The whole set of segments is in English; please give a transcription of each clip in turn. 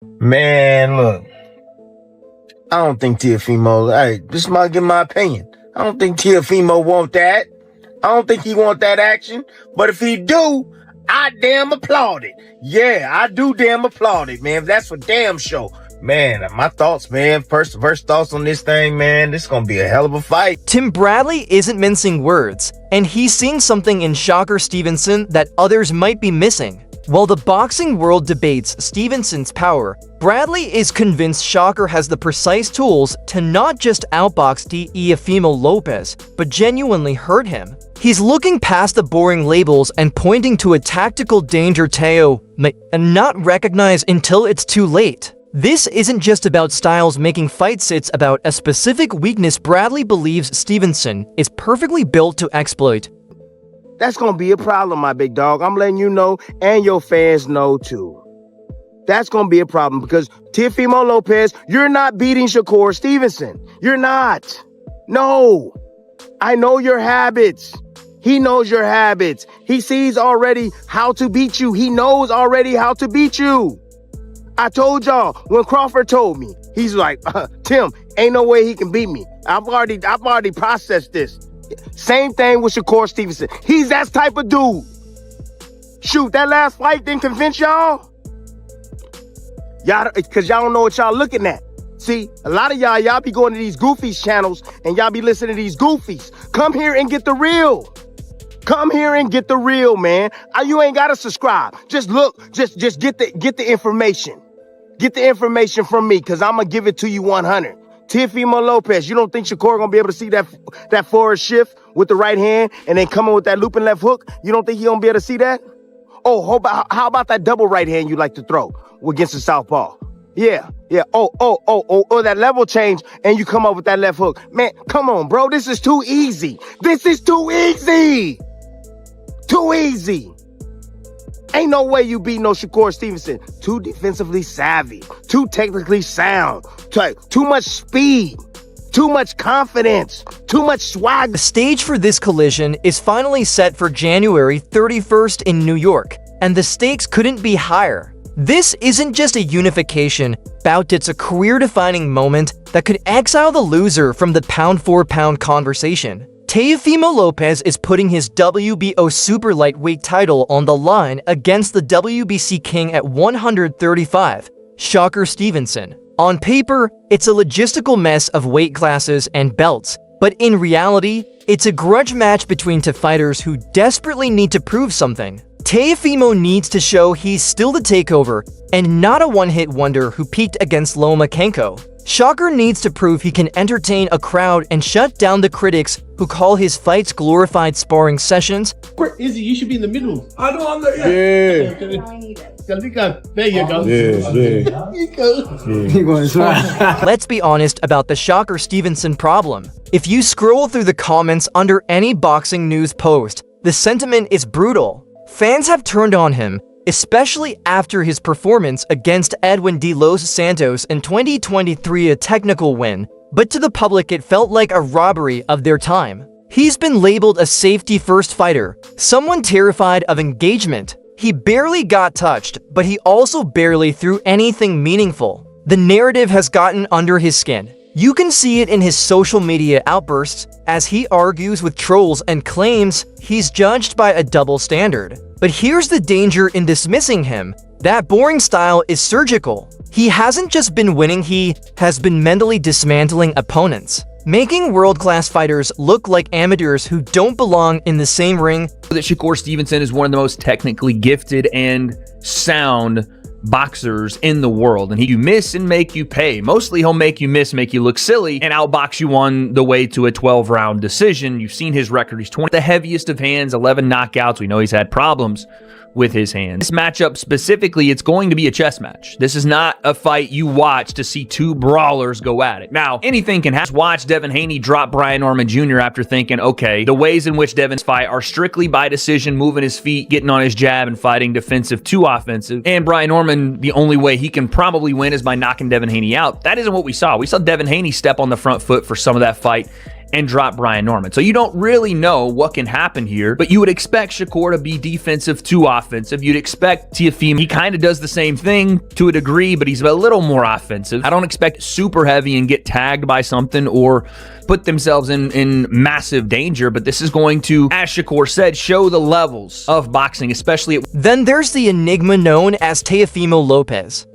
Man, look, I don't think Teofimo, hey, this might give my opinion. I don't think Teofimo want that. I don't think he want that action. But if he do, I damn applaud it. Yeah, I do damn applaud it, man. That's for damn sure. Man, my thoughts, man. First thoughts on this thing, man. This is going to be a hell of a fight. Tim Bradley isn't mincing words, and he's seeing something in Shakur Stevenson that others might be missing. While the boxing world debates Stevenson's power, Bradley is convinced Shakur has the precise tools to not just outbox Teofimo Lopez, but genuinely hurt him. He's looking past the boring labels and pointing to a tactical danger Teo may not recognize until it's too late. This isn't just about styles making fights, it's about a specific weakness Bradley believes Stevenson is perfectly built to exploit. That's going to be a problem, my big dog. I'm letting you know, and your fans know too. That's going to be a problem because Teofimo Lopez, you're not beating Shakur Stevenson. You're not. No. I know your habits. He knows your habits. He sees already how to beat you. He knows already how to beat you. I told y'all when Crawford told me, he's like, Tim, ain't no way he can beat me. I've already processed this. Same thing with Shakur Stevenson. He's that type of dude. Shoot, that last fight didn't convince y'all? Y'all, because y'all don't know what y'all looking at. See, a lot of y'all be going to these goofies channels and y'all be listening to these goofies. Come here and get the real. Come here and get the real, man. You ain't gotta subscribe. Just look, just get the information. Get the information from me, because I'm gonna give it to you 100. Teofimo Lopez, you don't think Shakur gonna be able to see that forward shift with the right hand and then coming with that looping left hook? You don't think he gonna be able to see that? Oh, how about that double right hand you like to throw against the southpaw? Yeah. Oh, that level change and you come up with that left hook. Man, come on, bro. This is too easy. This is too easy. Too easy. Ain't no way you beat no Shakur Stevenson. Too defensively savvy. Too technically sound. Too much speed. Too much confidence. Too much swag. The stage for this collision is finally set for January 31st in New York, and the stakes couldn't be higher. This isn't just a unification bout, it's a career-defining moment that could exile the loser from the pound-for-pound conversation. Teofimo Lopez is putting his WBO super lightweight title on the line against the WBC king at 135, Shakur Stevenson. On paper, it's a logistical mess of weight classes and belts, but in reality, it's a grudge match between two fighters who desperately need to prove something. Teofimo needs to show he's still the takeover and not a one-hit wonder who peaked against Lomachenko. Shakur needs to prove he can entertain a crowd and shut down the critics who call his fights glorified sparring sessions. Where Izzy, you should be in the middle. I know I'm there. Yeah. There you go. Let's be honest about the Shakur Stevenson problem. If you scroll through the comments under any boxing news post, the sentiment is brutal. Fans have turned on him, especially after his performance against Edwin de los Santos in 2023, a technical win, but to the public it felt like a robbery of their time. He's been labeled a safety-first fighter, someone terrified of engagement. He barely got touched, but he also barely threw anything meaningful. The narrative has gotten under his skin. You can see it in his social media outbursts as he argues with trolls and claims he's judged by a double standard. But here's the danger in dismissing him. That boring style is surgical. He hasn't just been winning, he has been mentally dismantling opponents, making world-class fighters look like amateurs who don't belong in the same ring. That Shakur Stevenson is one of the most technically gifted and sound boxers in the world, and you miss and make you pay. Mostly he'll make you miss, make you look silly, and outbox you on the way to a 12-round decision. You've seen his record. He's 20, the heaviest of hands, 11 knockouts. We know he's had problems with his hands. This matchup specifically, it's going to be a chess match. This is not a fight you watch to see two brawlers go at it. Now, anything can happen. Watch Devin Haney drop Brian Norman Jr. after thinking, okay, the ways in which Devin's fight are strictly by decision, moving his feet, getting on his jab, and fighting defensive to offensive. And Brian Norman, the only way he can probably win is by knocking Devin Haney out. That isn't what we saw. We saw Devin Haney step on the front foot for some of that fight and drop Brian Norman. So you don't really know what can happen here, but you would expect Shakur to be defensive to offensive. You'd expect Teofimo, he kind of does the same thing to a degree, but he's a little more offensive. I don't expect super heavy and get tagged by something or put themselves in massive danger, but this is going to, as Shakur said, show the levels of boxing, especially at... Then there's the enigma known as Teofimo Lopez.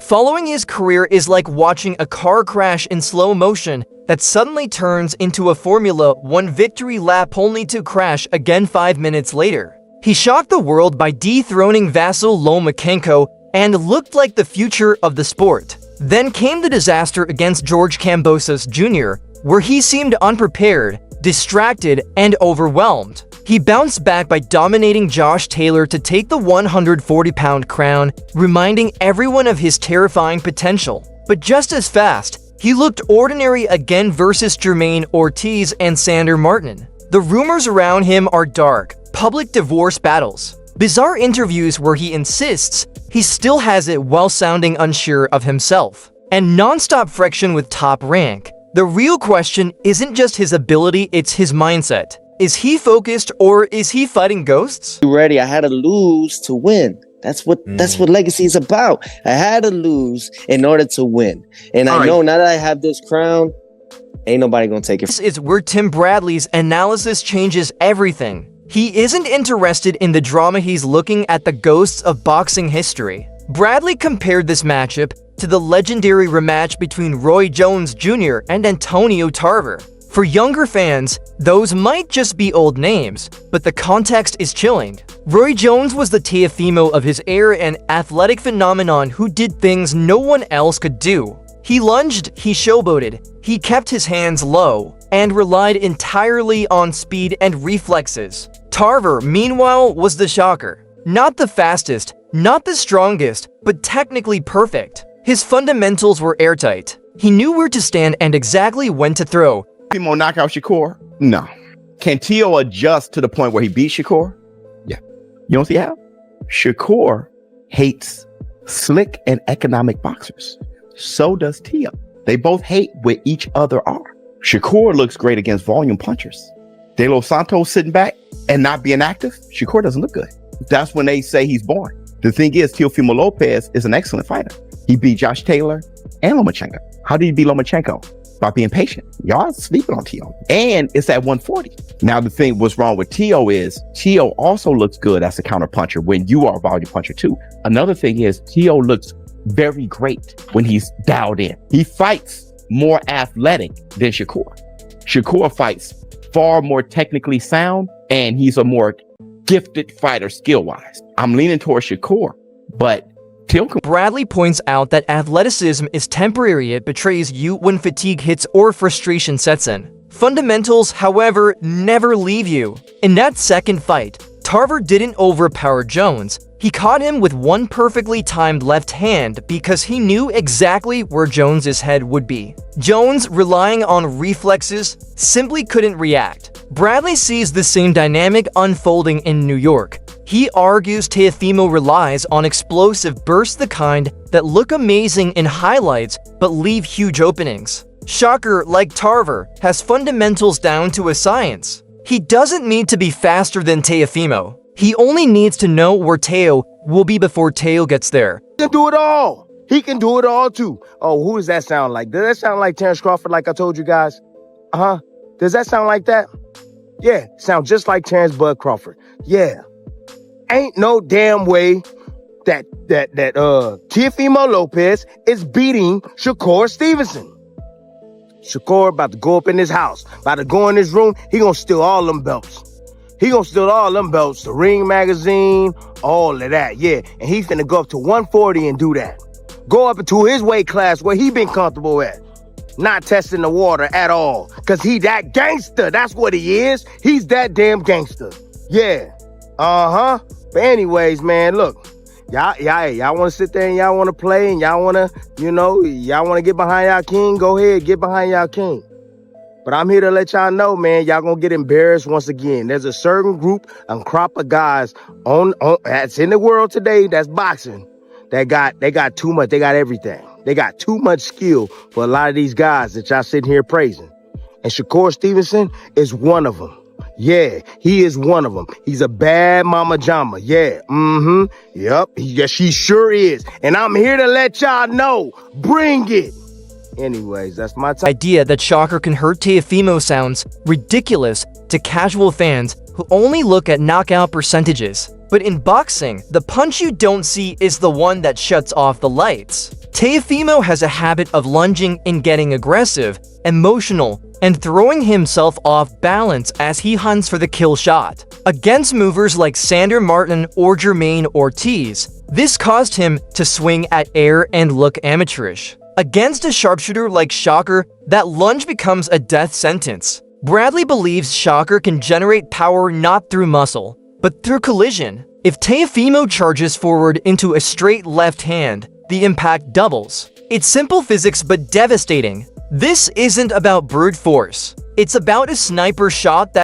Following his career is like watching a car crash in slow motion that suddenly turns into a Formula 1 victory lap only to crash again 5 minutes later. He shocked the world by dethroning Vasyl Lomachenko and looked like the future of the sport. Then came the disaster against George Kambosos Jr., where he seemed unprepared, distracted, and overwhelmed. He bounced back by dominating Josh Taylor to take the 140-pound crown, reminding everyone of his terrifying potential. But just as fast, he looked ordinary again versus Jermaine Ortiz and Sander Martin. The rumors around him are dark, public divorce battles, bizarre interviews where he insists he still has it while sounding unsure of himself, and non-stop friction with Top Rank. The real question isn't just his ability, it's his mindset. Is he focused or is he fighting ghosts? Ready, I had to lose to win. That's what legacy is about. I had to lose in order to win. And I know now that I have this crown, ain't nobody gonna take it. This is where Tim Bradley's analysis changes everything. He isn't interested in the drama, he's looking at the ghosts of boxing history. Bradley compared this matchup to the legendary rematch between Roy Jones Jr. and Antonio Tarver. For younger fans, those might just be old names, but the context is chilling. Roy Jones was the Teofimo of his era, an athletic phenomenon who did things no one else could do. He lunged, he showboated, he kept his hands low, and relied entirely on speed and reflexes. Tarver, meanwhile, was the shocker. Not the fastest, not the strongest, but technically perfect. His fundamentals were airtight. He knew where to stand and exactly when to throw. Teofimo knock out Shakur? No. Can Teo adjust to the point where he beats Shakur? Yeah. You don't see how? Shakur hates slick and economic boxers. So does Teo. They both hate what each other are. Shakur looks great against volume punchers. De Los Santos sitting back and not being active, Shakur doesn't look good. That's when they say he's boring. The thing is, Teofimo Lopez is an excellent fighter. He beat Josh Taylor and Lomachenko. How did he beat Lomachenko? By being patient. Y'all sleeping on Teo. And it's at 140. Now, the thing what's wrong with Teo is Teo also looks good as a counter puncher when you are a volume puncher too. Another thing is Teo looks very great when he's dialed in. He fights more athletic than Shakur. Shakur fights far more technically sound, and he's a more gifted fighter skill-wise. I'm leaning towards Shakur, but Bradley points out that athleticism is temporary. It betrays you when fatigue hits or frustration sets in. Fundamentals, however, never leave you. In that second fight, Tarver didn't overpower Jones. He caught him with one perfectly timed left hand because he knew exactly where Jones's head would be. Jones, relying on reflexes, simply couldn't react. Bradley sees the same dynamic unfolding in New York. He argues Teofimo relies on explosive bursts, the kind that look amazing in highlights but leave huge openings. Shakur, like Tarver, has fundamentals down to a science. He doesn't need to be faster than Teofimo. He only needs to know where Teo will be before Teo gets there. He can do it all. He can do it all too. Oh, who does that sound like? Does that sound like Terrence Crawford like I told you guys? Does that sound like that? Yeah, sound just like Terrence Bud Crawford. Yeah. Ain't no damn way that Teofimo Lopez is beating Shakur Stevenson. Shakur about to go up in his house, about to go in his room. He gonna steal all them belts. He gonna steal all them belts, the Ring magazine, all of that, yeah. And he finna go up to 140 and do that. Go up into his weight class where he been comfortable at. Not testing the water at all. Cause he that gangster, that's what he is. He's that damn gangster. Yeah, But anyways, man, look. Y'all want to sit there and y'all want to play and y'all want to, y'all want to get behind y'all king, go ahead, get behind y'all king. But I'm here to let y'all know, man, y'all gonna get embarrassed once again. There's a certain group and crop of guys on that's in the world today that's boxing. They got too much, they got everything. They got too much skill for a lot of these guys that y'all sitting here praising. And Shakur Stevenson is one of them. Yeah, he is one of them. He's a bad mama jama. Yeah, Yep, yes, he sure is. And I'm here to let y'all know. Bring it. Anyways, that's my idea that Shakur can hurt Teofimo sounds ridiculous to casual fans who only look at knockout percentages. But in boxing, the punch you don't see is the one that shuts off the lights. Teofimo has a habit of lunging and getting aggressive, emotional, and throwing himself off balance as he hunts for the kill shot. Against movers like Sander Martin or Jermaine Ortiz, this caused him to swing at air and look amateurish. Against a sharpshooter like Shakur, that lunge becomes a death sentence. Bradley believes Shakur can generate power not through muscle, but through collision. If Teofimo charges forward into a straight left hand, the impact doubles. It's simple physics but devastating. This isn't about brute force. It's about a sniper shot that